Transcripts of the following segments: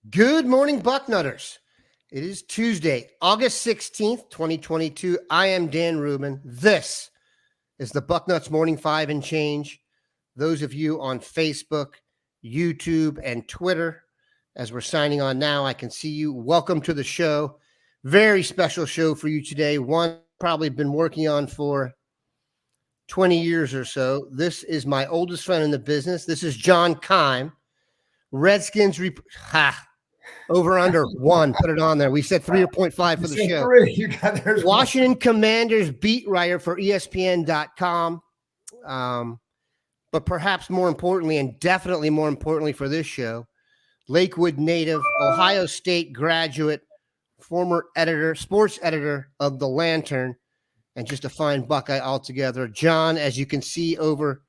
Good morning, Bucknutters. It is Tuesday, August 16th, 2022. I am Dan Rubin. This is the Bucknuts Morning Five and Change. Those of you on Facebook, YouTube, and Twitter, as we're signing on now, I can see you. Welcome to the show. Very special show for you today. One probably been working on for 20 years or so. This is my oldest friend in the business. This is John Keim. Redskins over under one. Put it on there. We said 3.5 for the show. Three. You got there's Washington Commanders beat writer for ESPN.com. But perhaps more importantly, and definitely more importantly for this show, Lakewood native, Ohio State graduate, former editor, sports editor of The Lantern, and just a fine Buckeye altogether. John, as you can see over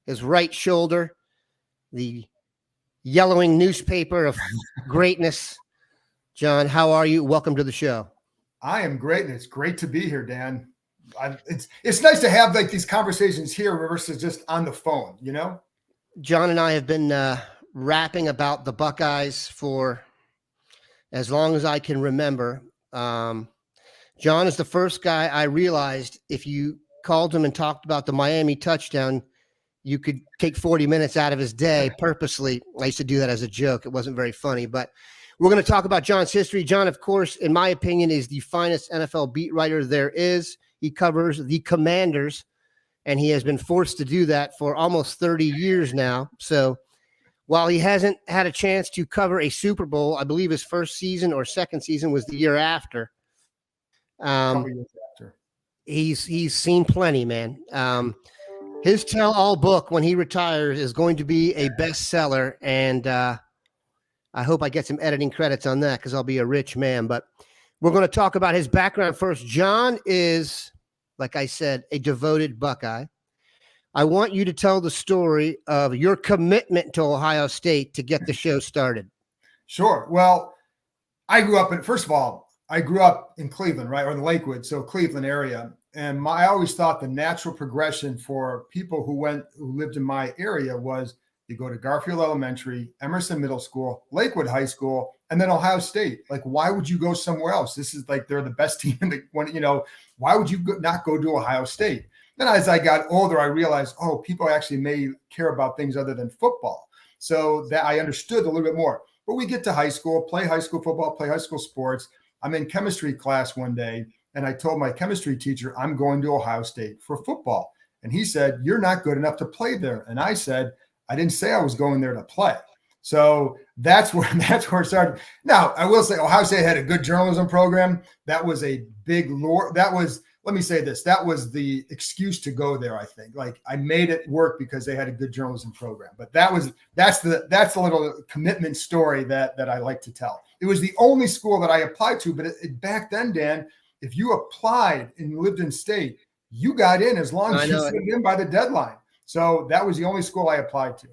his right shoulder, the yellowing newspaper of greatness. John, how are you? Welcome to the show. I am great, and it's great to be here, Dan. It's nice to have like these conversations here versus just on the phone, you know? John and I have been rapping about the Buckeyes for as long as I can remember. John is the first guy I realized if you called him and talked about the Miami touchdown, you could take 40 minutes out of his day purposely. I used to do that as a joke. It wasn't very funny, but we're going to talk about John's history. John, of course, in my opinion, is the finest NFL beat writer there is. He covers the Commanders, and he has been forced to do that for almost 30 years now. So while he hasn't had a chance to cover a Super Bowl, I believe his first season or second season was the year after. He's seen plenty, man. His tell-all book when he retires is going to be a bestseller, and I hope I get some editing credits on that because I'll be a rich man. But we're going to talk about his background first. John is, like I said, a devoted Buckeye. I want you to tell the story of your commitment to Ohio State to get the show started. Sure. Well, I grew up in Cleveland, right, or in Lakewood, so Cleveland area. And I always thought the natural progression for people who lived in my area was you go to Garfield Elementary, Emerson Middle School, Lakewood High School, and then Ohio State. Like, why would you go somewhere else? This is like they're the best team in the one. You know, why would you not go to Ohio State? Then as I got older, I realized, people actually may care about things other than football. So that I understood a little bit more. But we get to high school, play high school football, play high school sports. I'm in chemistry class one day, and I told my chemistry teacher, I'm going to Ohio State for football. And he said, you're not good enough to play there. And I said, I didn't say I was going there to play. So that's where it started. Now, I will say Ohio State had a good journalism program. That was a big lure. Let me say this. That was the excuse to go there, I think. Like, I made it work because they had a good journalism program. But that's the little commitment story that I like to tell. It was the only school that I applied to, but back then, Dan, if you applied and lived in state, you got in as long as you fit in by the deadline. So that was the only school I applied to.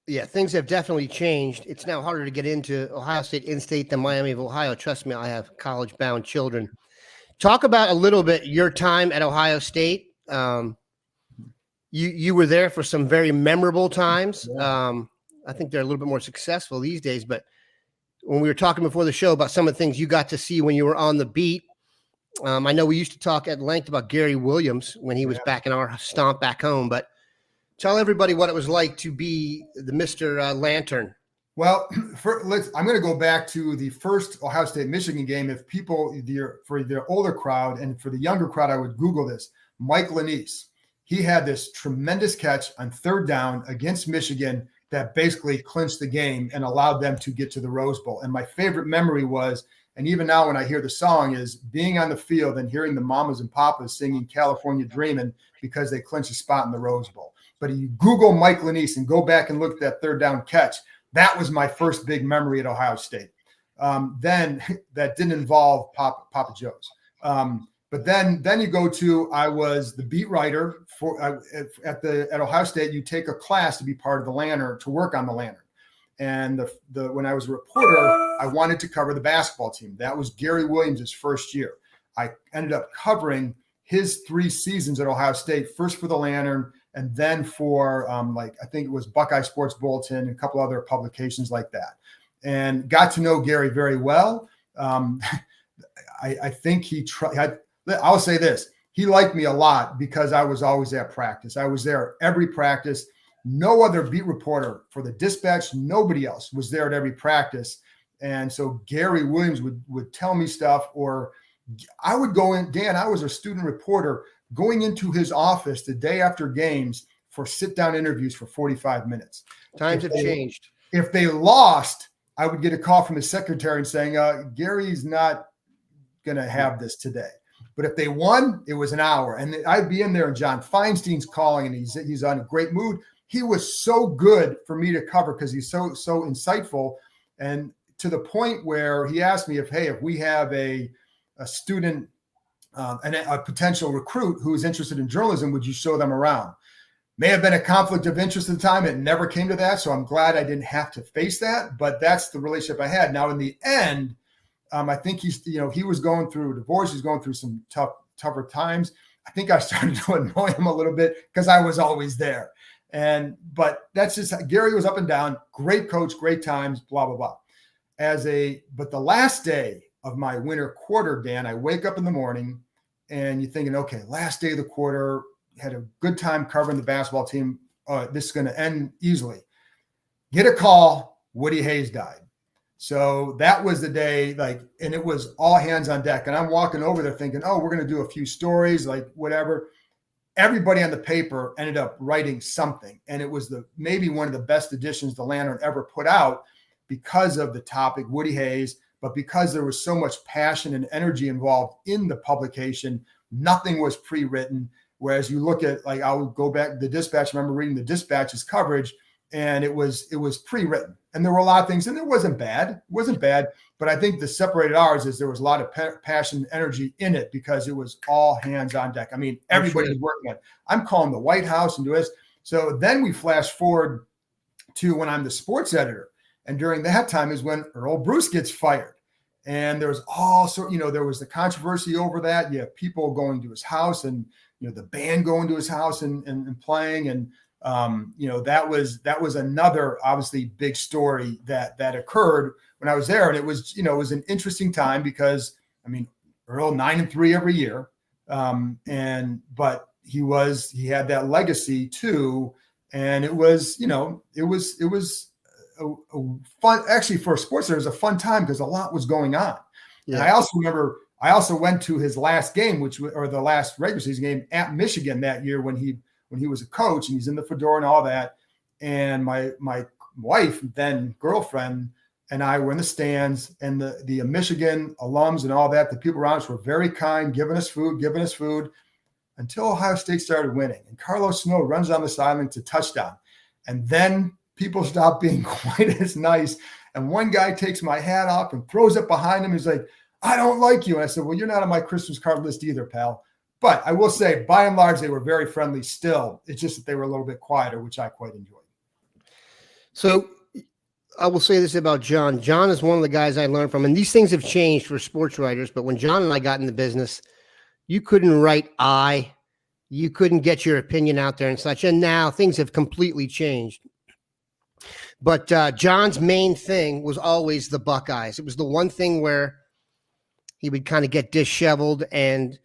Yeah, things have definitely changed. It's now harder to get into Ohio State in-state than Miami of Ohio. Trust me, I have college-bound children. Talk about a little bit your time at Ohio State. You were there for some very memorable times. I think they're a little bit more successful these days, but when we were talking before the show about some of the things you got to see when you were on the beat, I know we used to talk at length about Gary Williams when he was back in our stomp back home, but tell everybody what it was like to be the Mr. Lantern. Well, I'm going to go back to the first Ohio State-Michigan game. If people, for the older crowd and for the younger crowd, I would Google this. Mike Lanise, he had this tremendous catch on third down against Michigan that basically clinched the game and allowed them to get to the Rose Bowl. And my favorite memory was, and even now when I hear the song, is being on the field and hearing the mamas and papas singing California Dreamin' because they clinched a spot in the Rose Bowl. But if you Google Mike Lanise and go back and look at that third down catch, that was my first big memory at Ohio State. Then that didn't involve Papa Joe's. But then you go to, I was the beat writer for at Ohio State. You take a class to be part of the Lantern, to work on the Lantern. And when I was a reporter, I wanted to cover the basketball team. That was Gary Williams' first year. I ended up covering his 3 seasons at Ohio State, first for the Lantern, and then for I think it was Buckeye Sports Bulletin and a couple other publications like that. and got to know Gary very well. I think he tried. I'll say this. He liked me a lot because I was always at practice. I was there every practice. No other beat reporter for the Dispatch, nobody else was there at every practice. And so Gary Williams would tell me stuff, or I would go in. Dan, I was a student reporter going into his office the day after games for sit-down interviews for 45 minutes. Times have changed. If they lost, I would get a call from his secretary saying, Gary's not going to have this today. But if they won, it was an hour. And I'd be in there, and John Feinstein's calling, and he's on a great mood. He was so good for me to cover because he's so insightful. And to the point where he asked me if we have a student, a potential recruit who is interested in journalism, would you show them around? May have been a conflict of interest at the time. It never came to that. So I'm glad I didn't have to face that. But that's the relationship I had. Now, in the end, I think he was going through a divorce. He's going through some tougher times. I think I started to annoy him a little bit because I was always there. But that's just, Gary was up and down, great coach, great times, blah, blah, blah. But the last day of my winter quarter, Dan, I wake up in the morning and you're thinking, okay, last day of the quarter, had a good time covering the basketball team. This is going to end easily. Get a call, Woody Hayes died. So that was the day, and it was all hands on deck. And I'm walking over there thinking, oh, we're going to do a few stories, whatever. Everybody on the paper ended up writing something. And it was maybe one of the best editions the Lantern ever put out because of the topic, Woody Hayes, but because there was so much passion and energy involved in the publication, nothing was pre-written. Whereas you look at, I would go back to the Dispatch. I remember reading the Dispatch's coverage, and it was pre-written. And there were a lot of things, and it wasn't bad. But I think the separated ours is there was a lot of passion and energy in it because it was all hands on deck. I mean, everybody was working on it. I'm calling the White House and do this. So then we flash forward to when I'm the sports editor. And during that time is when Earle Bruce gets fired. And there was there was the controversy over that. You have people going to his house and, the band going to his house and playing. And, that was another obviously big story that occurred when I was there. And it was, it was an interesting time because, Earle 9-3 every year. But he had that legacy too. And it was, it was a fun, actually for a sports, there was a fun time because a lot was going on. Yeah. And I also remember, I also went to his last game, or the last regular season game at Michigan that year when he was a coach, and he's in the fedora and all that. And my wife, then girlfriend, and I were in the stands, and the Michigan alums and all that, the people around us were very kind, giving us food until Ohio State started winning. And Carlos Snow runs down the sideline to touchdown. And then people stopped being quite as nice. And one guy takes my hat off and throws it behind him. He's like, I don't like you. And I said, well, you're not on my Christmas card list either, pal. But I will say, by and large, they were very friendly still. It's just that they were a little bit quieter, which I quite enjoyed. So I will say this about John. John is one of the guys I learned from, and these things have changed for sports writers. But when John and I got in the business, you couldn't write you couldn't get your opinion out there and such. And now things have completely changed. But John's main thing was always the Buckeyes. It was the one thing where he would kind of get disheveled and,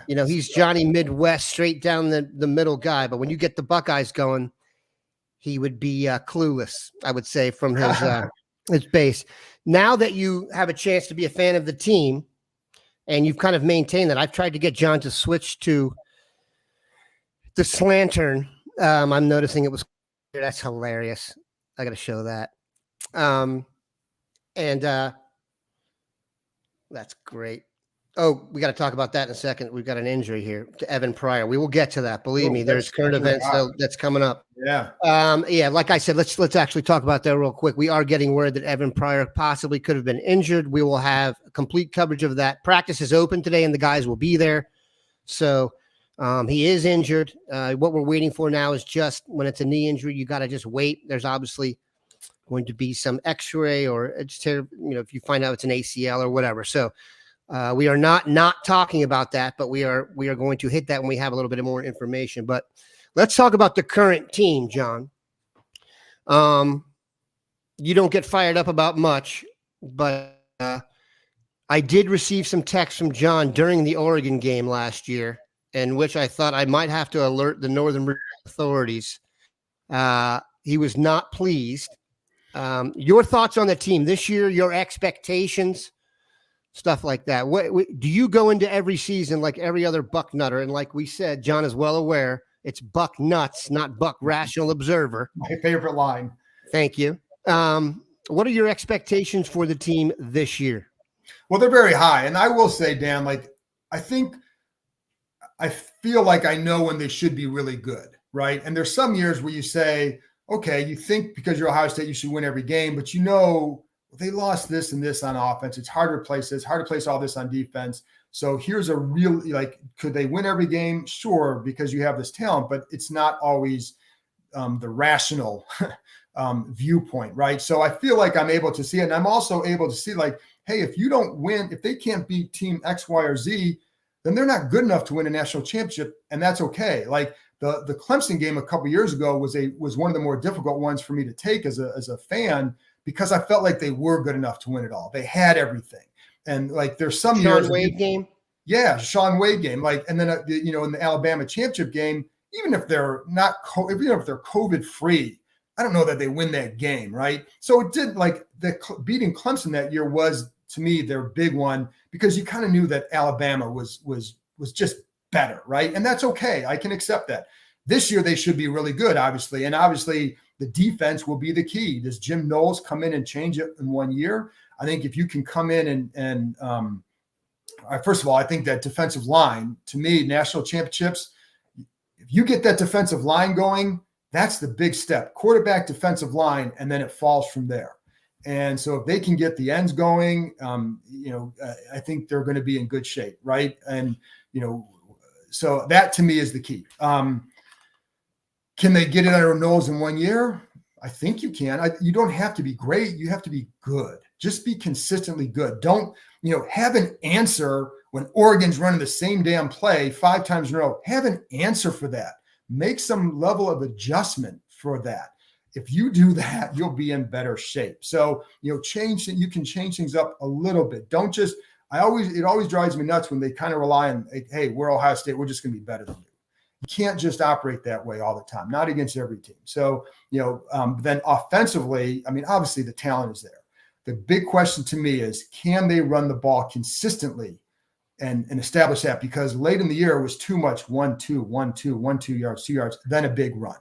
he's Johnny Midwest, straight down the middle guy. But when you get the Buckeyes going, he would be clueless, I would say, from his base. Now that you have a chance to be a fan of the team and you've kind of maintained that, I've tried to get John to switch to the Slantern. I'm noticing it was – that's hilarious. I got to show that. That's great. Oh, we got to talk about that in a second. We've got an injury here to Evan Pryor. We will get to that. Believe me, there's current events that's coming up. Yeah. Like I said, let's actually talk about that real quick. We are getting word that Evan Pryor possibly could have been injured. We will have complete coverage of that. Practice is open today, and the guys will be there. So he is injured. What we're waiting for now is just when it's a knee injury, you got to just wait. There's obviously going to be some x-ray or just, if you find out it's an ACL or whatever. So we are not talking about that, but we are going to hit that when we have a little bit more information. But let's talk about the current team, John. you don't get fired up about much, but I did receive some texts from John during the Oregon game last year, in which I thought I might have to alert the Northern authorities. He was not pleased. Your thoughts on the team this year, your expectations, stuff like that. What do you go into every season like every other Bucknutter? And like we said, John is well aware it's Bucknuts, not Buck Rational Observer. My favorite line. Thank you. What are your expectations for the team this year? Well, they're very high. And I will say, Dan, like, I feel like I know when they should be really good, right? And there's some years where you say, okay, you think because you're Ohio State, you should win every game, but you know they lost this and this on offense. It's hard to replace this, hard to place all this on defense. So here's a real, like, could they win every game? Sure, because you have this talent, but it's not always the rational viewpoint, right? So I feel like I'm able to see it. And I'm also able to see, like, hey, if you don't win, if they can't beat team X, Y, or Z, then they're not good enough to win a national championship, and that's okay. Like the Clemson game a couple years ago was one of the more difficult ones for me to take as a fan, because I felt like they were good enough to win it all. They had everything, and like there's some Shaun years. Wade game, yeah, Shaun Wade game, like, and then in the Alabama championship game, even if they're not, even if they're COVID free, I don't know that they win that game, right? So it did, like, beating Clemson that year was, to me, their big one, because you kind of knew that Alabama was just better, right? And that's okay. I can accept that. This year they should be really good, obviously, and obviously the defense will be the key. Does Jim Knowles come in and change it in 1 year? I think if you can come in and first of all, I think that defensive line, to me, national championships, if you get that defensive line going, that's the big step. Quarterback, defensive line, and then it falls from there. And so if they can get the ends going, I think they're going to be in good shape, right? And, so that to me is the key. Can they get it under Knowles in 1 year? I think you can. You don't have to be great. You have to be good. Just be consistently good. Don't, have an answer when Oregon's running the same damn play 5 times in a row. Have an answer for that. Make some level of adjustment for that. If you do that, you'll be in better shape. So, you can change things up a little bit. Don't just, it always drives me nuts when they kind of rely on, hey, we're Ohio State, we're just going to be better than you. You can't just operate that way all the time, not against every team. So, then offensively, I mean, obviously the talent is there. The big question to me is, can they run the ball consistently and establish that? Because late in the year, it was too much 1, 2, 1, 2, 1, 2 yards, 2 yards, then a big run.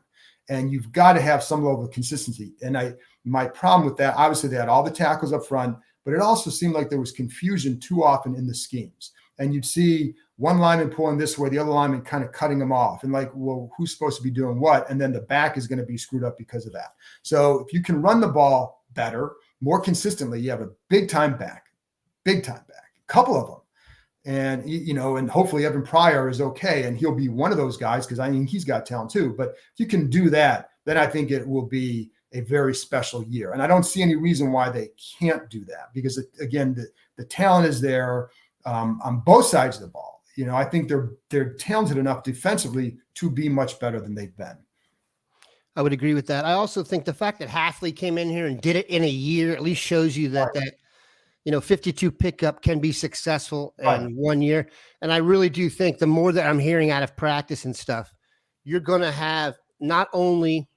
And you've got to have some level of consistency. And my problem with that, obviously they had all the tackles up front, but it also seemed like there was confusion too often in the schemes. And you'd see one lineman pulling this way, the other lineman kind of cutting them off. And like, well, who's supposed to be doing what? And then the back is going to be screwed up because of that. So if you can run the ball better, more consistently, you have a big time back, a couple of them. And, and hopefully Evan Pryor is okay. And he'll be one of those guys, because I mean, he's got talent too. But if you can do that, then I think it will be a very special year. And I don't see any reason why they can't do that, because, again, the talent is there on both sides of the ball. I think they're talented enough defensively to be much better than they've been. I would agree with that. I also think the fact that Halfley came in here and did it in a year at least shows you that 52 pickup can be successful in 1 year. And I really do think the more that I'm hearing out of practice and stuff, you're going to have, not only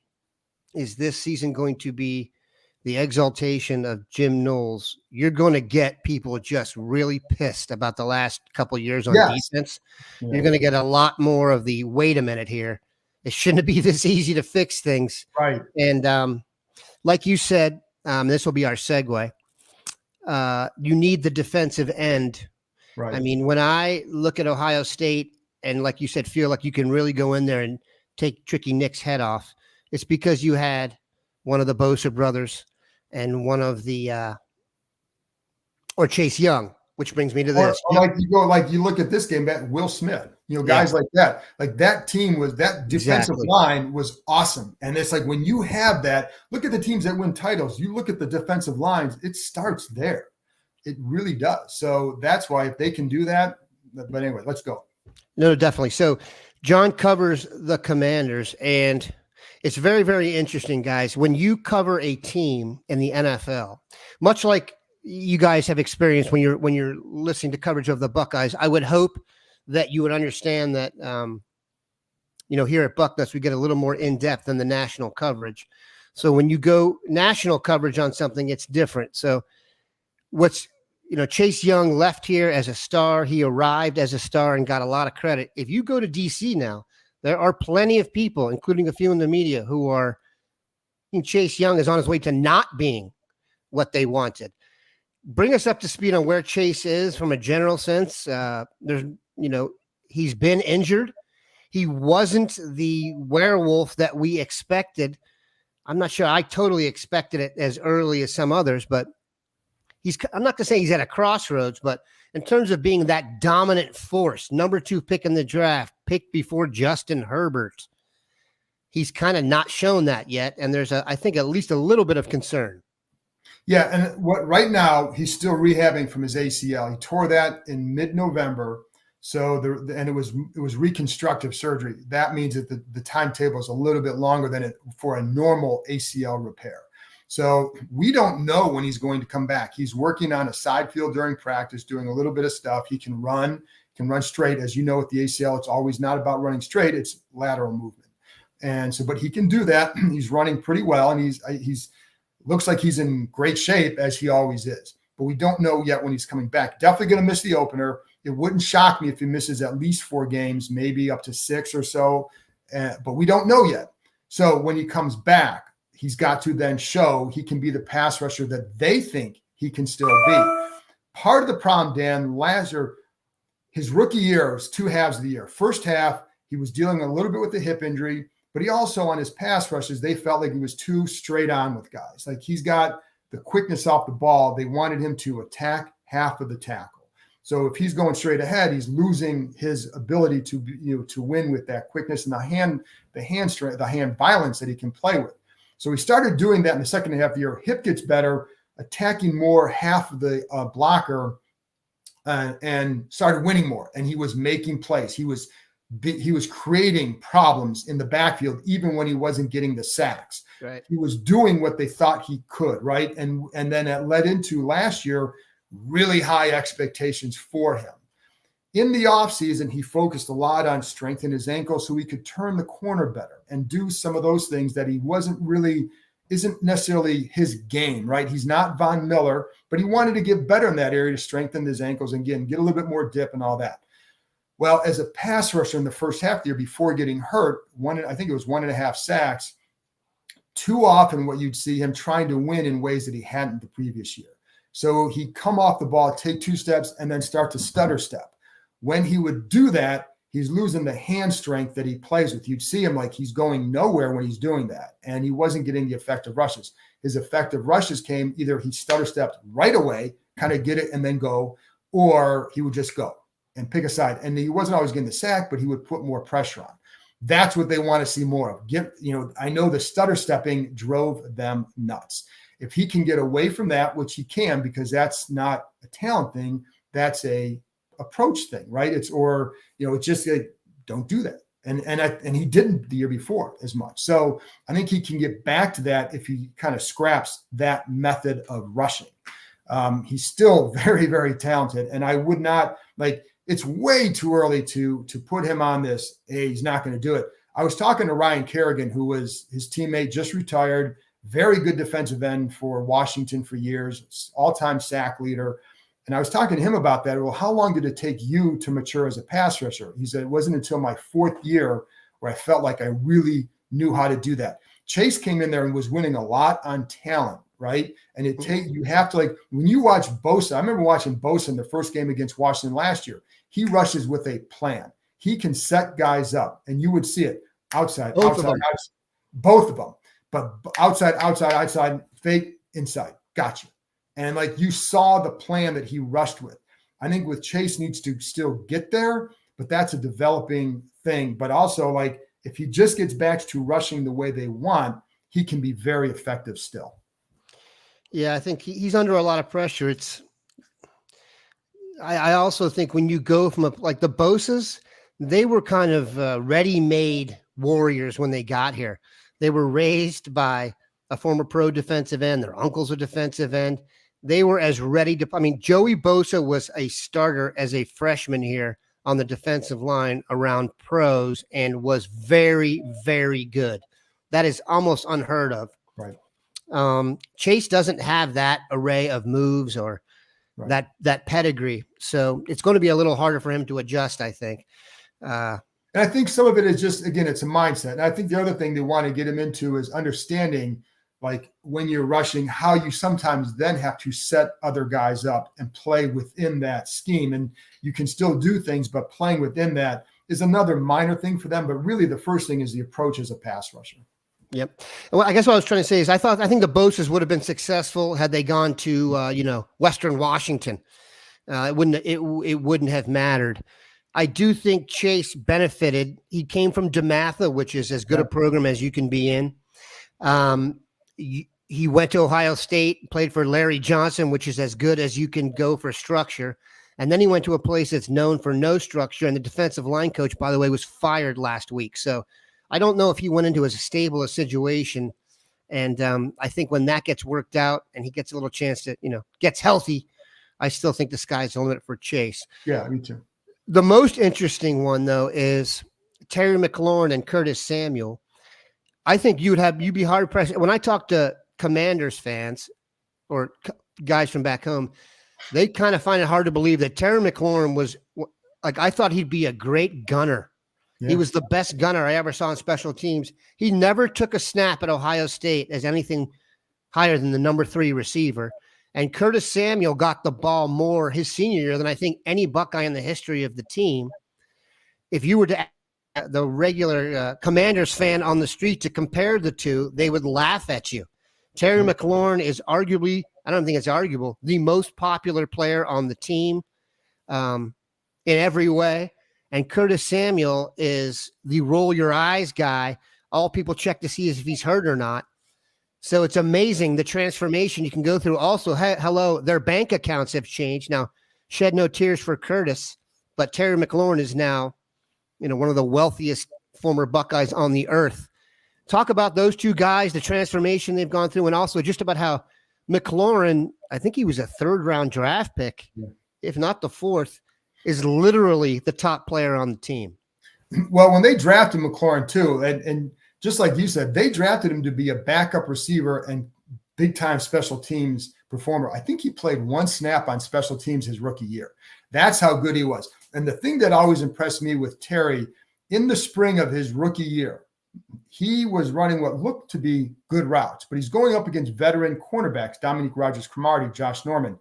is this season going to be the exaltation of Jim Knowles, you're going to get people just really pissed about the last couple of years on defense. Yeah. You're going to get a lot more of the, wait a minute here, it shouldn't be this easy to fix things. Right. And like you said, this will be our segue. You need the defensive end. Right. I mean, when I look at Ohio State and, like you said, feel like you can really go in there and take Tricky Nick's head off, it's because you had one of the Bosa brothers and one of the or Chase Young, which brings me to this. Or you look at this game, Will Smith, guys like that. Like that team that defensive line was awesome. And it's like, when you have that, look at the teams that win titles. You look at the defensive lines, it starts there. It really does. So that's why, if they can do that, but anyway, let's go. No, definitely. So John covers the Commanders, and It's very, very interesting, guys. When you cover a team in the NFL, much like you guys have experienced when you're listening to coverage of the Buckeyes, I would hope that you would understand that here at Bucknuts we get a little more in depth than the national coverage. So when you go national coverage on something, it's different. So Chase Young left here as a star. He arrived as a star and got a lot of credit. If you go to DC now, there are plenty of people, including a few in the media, who are Chase Young is on his way to not being what they wanted. Bring us up to speed on where Chase is from a general sense. He's been injured. He wasn't the werewolf that we expected. I'm not sure I totally expected it as early as some others, but I'm not going to say he's at a crossroads, but in terms of being that dominant force, number 2 pick in the draft, picked before Justin Herbert, he's kind of not shown that yet. And there's I think at least a little bit of concern. Yeah. And right now he's still rehabbing from his ACL. He tore that in mid-November. So it was reconstructive surgery. That means that the timetable is a little bit longer than it for a normal ACL repair. So we don't know when he's going to come back. He's working on a side field during practice, doing a little bit of stuff. He can run straight. As you know, with the ACL, it's always not about running straight. It's lateral movement. And so, but he can do that. He's running pretty well. And he's looks like he's in great shape, as he always is. But we don't know yet when he's coming back. Definitely going to miss the opener. It wouldn't shock me if he misses at least 4 games, maybe up to 6 or so. But we don't know yet. So when he comes back, he's got to then show he can be the pass rusher that they think he can still be. Part of the problem, Dan, his rookie year was 2 halves of the year. First half, he was dealing a little bit with the hip injury, but he also, on his pass rushes, they felt like he was too straight on with guys. Like, he's got the quickness off the ball. They wanted him to attack half of the tackle. So if he's going straight ahead, he's losing his ability to win with that quickness and the hand strength, the hand violence that he can play with. So he started doing that in the second half of the year. Hip gets better, attacking more half of the blocker, and started winning more. And he was making plays. He was creating problems in the backfield, even when he wasn't getting the sacks. Right. He was doing what they thought he could, right? And then that led into last year, really high expectations for him. In the offseason, he focused a lot on strengthening his ankle so he could turn the corner better and do some of those things that he isn't necessarily his game, right? He's not Von Miller, but he wanted to get better in that area to strengthen his ankles and get a little bit more dip and all that. Well, as a pass rusher in the first half of the year before getting hurt, I think it was 1.5 sacks, too often what you'd see him trying to win in ways that he hadn't the previous year. So he'd come off the ball, take 2 steps, and then start to stutter step. When he would do that, he's losing the hand strength that he plays with. You'd see him like he's going nowhere when he's doing that, and he wasn't getting the effective rushes. His effective rushes came either he stutter stepped right away, kind of get it and then go, or he would just go and pick a side. And he wasn't always getting the sack, but he would put more pressure on. That's what they want to see more of. I know the stutter stepping drove them nuts. If he can get away from that, which he can, because that's not a talent thing, that's a approach thing, right? It's just like, don't do that. And he didn't the year before as much. So I think he can get back to that if he kind of scraps that method of rushing. He's still very, very talented. And I would not it's way too early to put him on this. Hey, he's not going to do it. I was talking to Ryan Kerrigan, who was his teammate, just retired, very good defensive end for Washington for years, all-time sack leader. And I was talking to him about that. Well, how long did it take you to mature as a pass rusher? He said, it wasn't until my 4th year where I felt like I really knew how to do that. Chase came in there and was winning a lot on talent, right? And you have to, when you watch Bosa, I remember watching Bosa in the first game against Washington last year. He rushes with a plan. He can set guys up, and you would see it outside, both of them. But outside, fake, inside, gotcha. And you saw the plan that he rushed with. I think with Chase needs to still get there, but that's a developing thing. But also, if he just gets back to rushing the way they want, he can be very effective still. Yeah, I think he's under a lot of pressure. I also think when you go from the Bosas, they were kind of ready-made warriors when they got here. They were raised by a former pro defensive end. Their uncle's a defensive end. They were as ready to, I mean, Joey Bosa was a starter as a freshman here on the defensive line around pros and was very, very good. That is almost unheard of. Right. Chase doesn't have that array of moves or that pedigree. So it's going to be a little harder for him to adjust, I think. And I think some of it is just, again, it's a mindset. And I think the other thing they want to get him into is understanding, like when you're rushing, how you sometimes then have to set other guys up and play within that scheme. And you can still do things, but playing within that is another minor thing for them. But really the first thing is the approach as a pass rusher. Yep. Well, I guess what I was trying to say is I think the Bosas would have been successful had they gone to, Western Washington. It wouldn't have mattered. I do think Chase benefited. He came from DeMatha, which is as good a program as you can be in. He went to Ohio State, played for Larry Johnson, which is as good as you can go for structure. And then he went to a place that's known for no structure. And the defensive line coach, by the way, was fired last week. So I don't know if he went into as stable a situation. And I think when that gets worked out and he gets a little chance to, gets healthy, I still think the sky's the limit for Chase. Yeah, me too. The most interesting one, though, is Terry McLaurin and Curtis Samuel. I think you'd be hard pressed. When I talk to Commanders fans or guys from back home, they kind of find it hard to believe that Terry McLaurin was like, I thought he'd be a great gunner. Yeah. He was the best gunner I ever saw in special teams. He never took a snap at Ohio State as anything higher than the number 3 receiver. And Curtis Samuel got the ball more his senior year than I think any Buckeye in the history of the team. If you were to the regular Commanders fan on the street to compare the two, they would laugh at you. Terry McLaurin is arguably, I don't think it's arguable, the most popular player on the team in every way. And Curtis Samuel is the roll your eyes guy. All people check to see is if he's hurt or not. So it's amazing the transformation you can go through. Also, hello, their bank accounts have changed. Now, shed no tears for Curtis, but Terry McLaurin is now, one of the wealthiest former Buckeyes on the earth. Talk about those two guys, the transformation they've gone through, and also just about how McLaurin, I think he was a 3rd-round draft pick, if not the 4th, is literally the top player on the team. Well, when they drafted McLaurin too, and just like you said, they drafted him to be a backup receiver and big-time special teams performer. I think he played 1 snap on special teams his rookie year. That's how good he was. And the thing that always impressed me with Terry, in the spring of his rookie year, he was running what looked to be good routes, but he's going up against veteran cornerbacks, Dominique Rodgers-Cromartie, Josh Norman,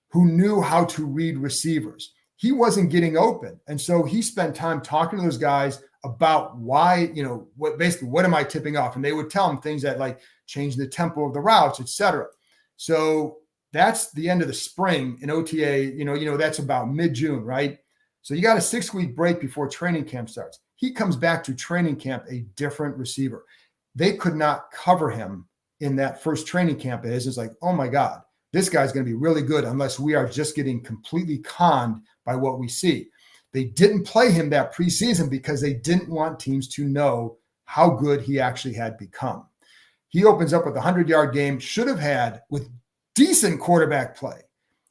who knew how to read receivers. He wasn't getting open. And so he spent time talking to those guys about why, what am I tipping off? And they would tell him things that like change the tempo of the routes, et cetera. So that's the end of the spring in OTA, that's about mid-June, right? So you got a 6-week break before training camp starts. He comes back to training camp a different receiver. They could not cover him in that first training camp. It's like, oh my God, this guy's going to be really good unless we are just getting completely conned by what we see. They didn't play him that preseason because they didn't want teams to know how good he actually had become. He opens up with a 100-yard game, should have had, with decent quarterback play,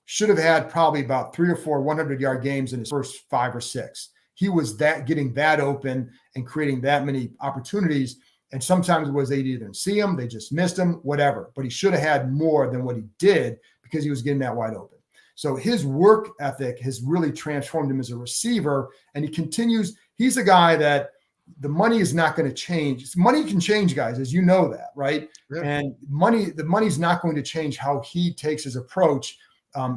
should have had probably about 3 or 4 100-yard games in his first 5 or 6. He was getting that open and creating that many opportunities. And sometimes it was they didn't see him, they just missed him, whatever. But he should have had more than what he did because he was getting that wide open. So his work ethic has really transformed him as a receiver. And he continues. He's a guy that the money is not going to change. Money can change, guys, as you know that, right? Yeah. And the money's not going to change how he takes his approach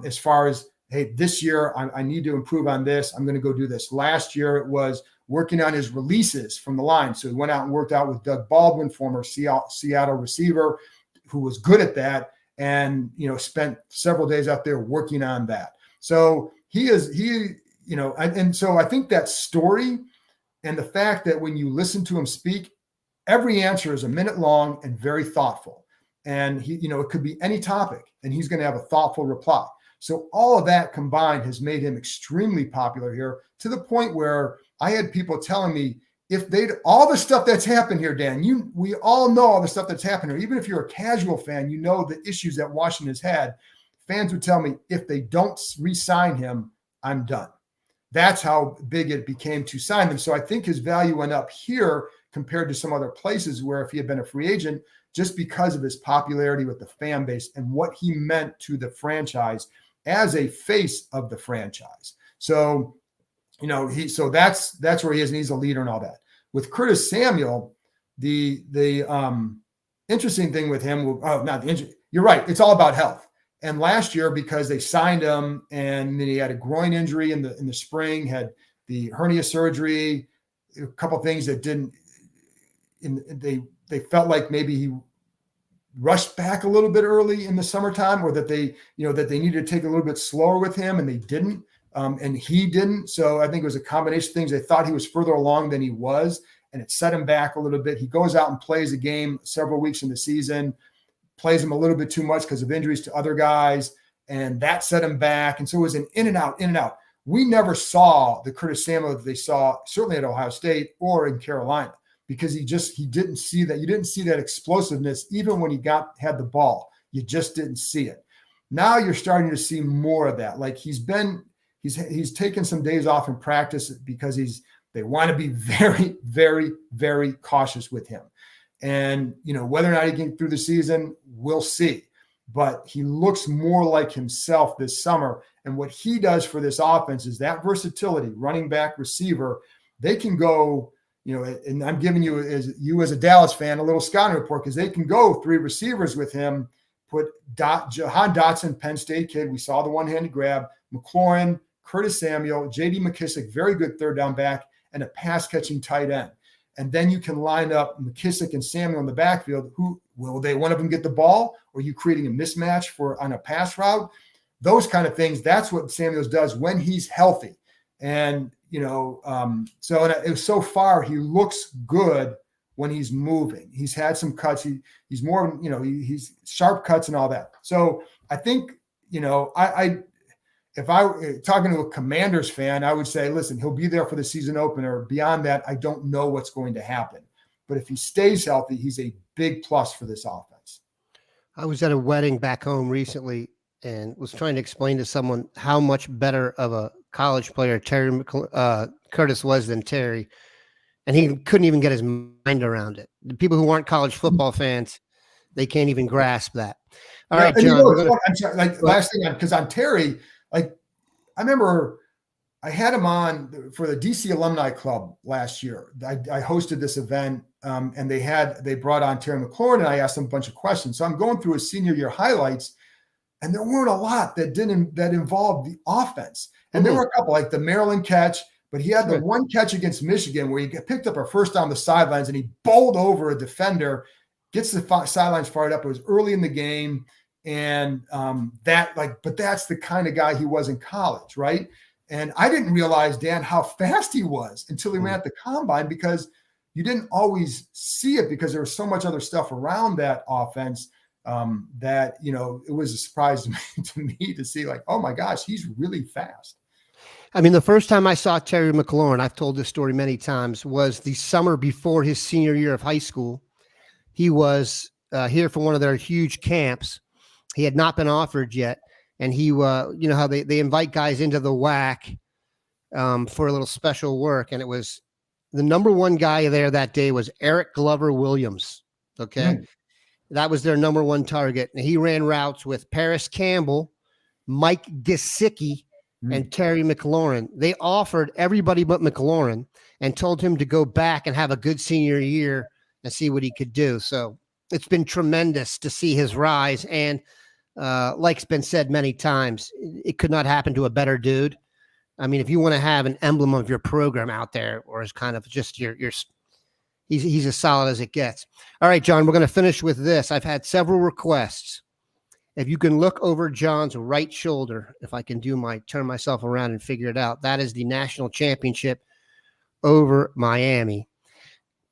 as far as, hey, this year I need to improve on this. I'm going to go do this. Last year it was working on his releases from the line. So he went out and worked out with Doug Baldwin, former Seattle receiver, who was good at that, and spent several days out there working on that. So and so I think that story and the fact that when you listen to him speak, every answer is a minute long and very thoughtful. And it could be any topic, and he's going to have a thoughtful reply. So all of that combined has made him extremely popular here, to the point where I had people telling me if they'd all the stuff that's happened here, Dan, we all know all the stuff that's happened here. Even if you're a casual fan, you know the issues that Washington has had. Fans would tell me, if they don't re-sign him, I'm done. That's how big it became to sign them. So I think his value went up here compared to some other places where if he had been a free agent, just because of his popularity with the fan base and what he meant to the franchise as a face of the franchise. So, so that's where he is, and he's a leader and all that. With Curtis Samuel, the interesting thing with him, you're right, it's all about health. And last year, because they signed him and then he had a groin injury in the spring, had the hernia surgery, a couple of things that they felt like maybe he rushed back a little bit early in the summertime, or that they needed to take a little bit slower with him, and they didn't. And he didn't. So I think it was a combination of things. They thought he was further along than he was, and it set him back a little bit. He goes out and plays a game several weeks in the season, plays him a little bit too much because of injuries to other guys, and that set him back. And so it was an in and out. We never saw the Curtis Samuel that they saw certainly at Ohio State or in Carolina, because he didn't see that. You didn't see that explosiveness even when he had the ball. You just didn't see it. Now you're starting to see more of that. Like he's taken some days off in practice because they want to be very, very, very cautious with him. And, whether or not he can get through the season, we'll see. But he looks more like himself this summer. And what he does for this offense is that versatility, running back, receiver. They can go, and I'm giving you as a Dallas fan, a little scouting report, because they can go 3 receivers with him, put Jahan Dotson, Penn State kid. We saw the one-handed grab, McLaurin, Curtis Samuel, J.D. McKissick, very good third down back, and a pass-catching tight end. And then you can line up McKissick and Samuel in the backfield. Who will one of them get the ball? Or are you creating a mismatch on a pass route? Those kind of things. That's what Samuels does when he's healthy. And, so far he looks good when he's moving. He's had some cuts. He's more, he's sharp cuts and all that. So I think, if I were talking to a Commanders fan, I would say, listen, he'll be there for the season opener. Beyond that, I don't know what's going to happen. But if he stays healthy, he's a big plus for this offense. I was at a wedding back home recently and was trying to explain to someone how much better of a college player Curtis was than Terry. And he couldn't even get his mind around it. The people who aren't college football fans, they can't even grasp that. All right, John. I'm sorry, last thing, because on Terry, I remember I had him on for the DC Alumni Club last year. I hosted this event, and they brought on Terry McLaurin, and I asked him a bunch of questions. So I'm going through his senior year highlights, and there weren't a lot that involved the offense. And there were a couple, like the Maryland catch, but he had the one catch against Michigan where he picked up a first down the sidelines and he bowled over a defender, gets the sidelines fired up. It was early in the game. And but that's the kind of guy he was in college, right? And I didn't realize, Dan, how fast he was until he ran at the combine, because you didn't always see it because there was so much other stuff around that offense that, it was a surprise to me to see, like, oh my gosh, he's really fast. I mean, the first time I saw Terry McLaurin, I've told this story many times, was the summer before his senior year of high school. He was here for one of their huge camps. He had not been offered yet. And he, how they invite guys into the WAC for a little special work. And it was the number one guy there that day was Eric Glover Williams. Okay. That was their number one target. And he ran routes with Paris Campbell, Mike Gesicki, and Terry McLaurin. They offered everybody but McLaurin and told him to go back and have a good senior year and see what he could do. So it's been tremendous to see his rise. And like's been said many times, it could not happen to a better dude. I mean, if you want to have an emblem of your program out there, or is kind of just he's as solid as it gets. All right, John, we're going to finish with this. I've had several requests. If you can look over John's right shoulder, if I can turn myself around and figure it out, that is the national championship over Miami.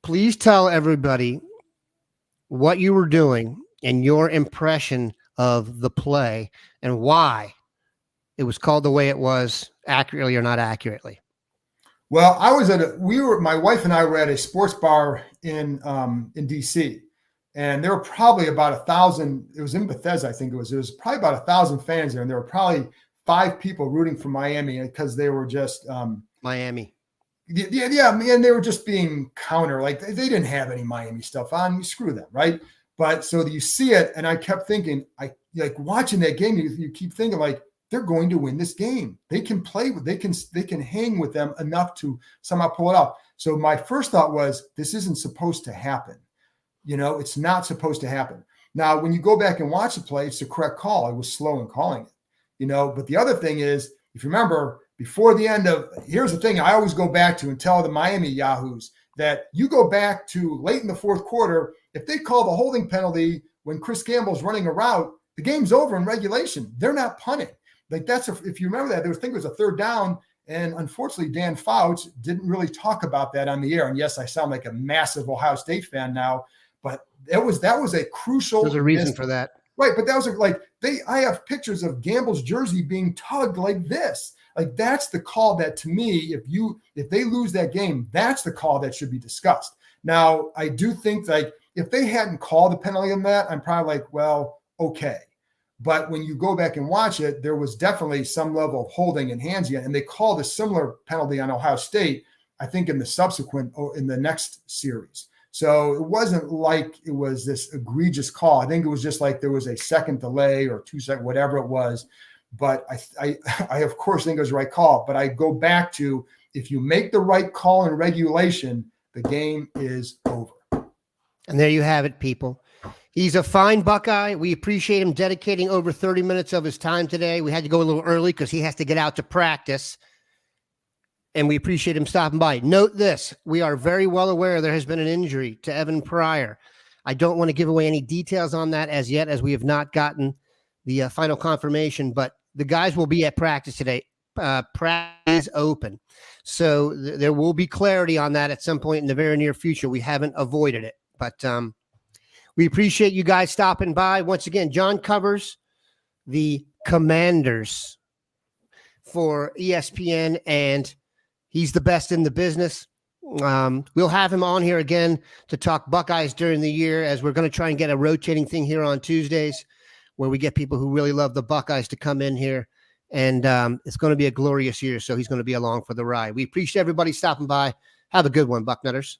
Please tell everybody what you were doing and your impression of the play and why it was called the way it was, accurately or not accurately. Well, I was my wife and I were at a sports bar in DC, and there were probably about 1,000. It was in Bethesda, I think it was. There was probably about 1,000 fans there, and there were probably 5 people rooting for Miami because they were just Miami. Yeah, man, they were just being counter. Like they didn't have any Miami stuff on. You screw them, right? But so you see it, and I kept thinking, I like watching that game. You keep thinking like they're going to win this game. They can play with, they can hang with them enough to somehow pull it off. So my first thought was, this isn't supposed to happen. It's not supposed to happen. Now, when you go back and watch the play, it's the correct call. I was slow in calling it. But the other thing is, if you remember, before the end of, here's the thing I always go back to and tell the Miami Yahoos that you go back to late in the fourth quarter, if they call the holding penalty when Chris Gamble's running a route, the game's over in regulation. They're not punting. Like if you remember that, I think it was a third down, and unfortunately Dan Fouts didn't really talk about that on the air. And yes, I sound like a massive Ohio State fan now, but that was a crucial. There's a reason for that. Right, but that was I have pictures of Gamble's jersey being tugged like this. Like that's the call that, to me, if they lose that game, that's the call that should be discussed. Now, I do think like if they hadn't called the penalty on that, I'm probably like, well, okay. But when you go back and watch it, there was definitely some level of holding and handsy, and they called a similar penalty on Ohio State, I think, in the next series. So it wasn't like it was this egregious call. I think it was just like there was a second delay or 2 seconds, whatever it was. But I of course think it was the right call. But I go back to, if you make the right call in regulation, the game is over. And there you have it, people. He's a fine Buckeye. We appreciate him dedicating over 30 minutes of his time today. We had to go a little early because he has to get out to practice. And we appreciate him stopping by. Note this, we are very well aware there has been an injury to Evan Pryor. I don't want to give away any details on that as yet, as we have not gotten the final confirmation, but the guys will be at practice today. Practice is open. So there will be clarity on that at some point in the very near future. We haven't avoided it, but we appreciate you guys stopping by. Once again, John covers the Commanders for ESPN, and he's the best in the business. We'll have him on here again to talk Buckeyes during the year, as we're going to try and get a rotating thing here on Tuesdays where we get people who really love the Buckeyes to come in here. And it's going to be a glorious year, so he's going to be along for the ride. We appreciate everybody stopping by. Have a good one, Bucknutters.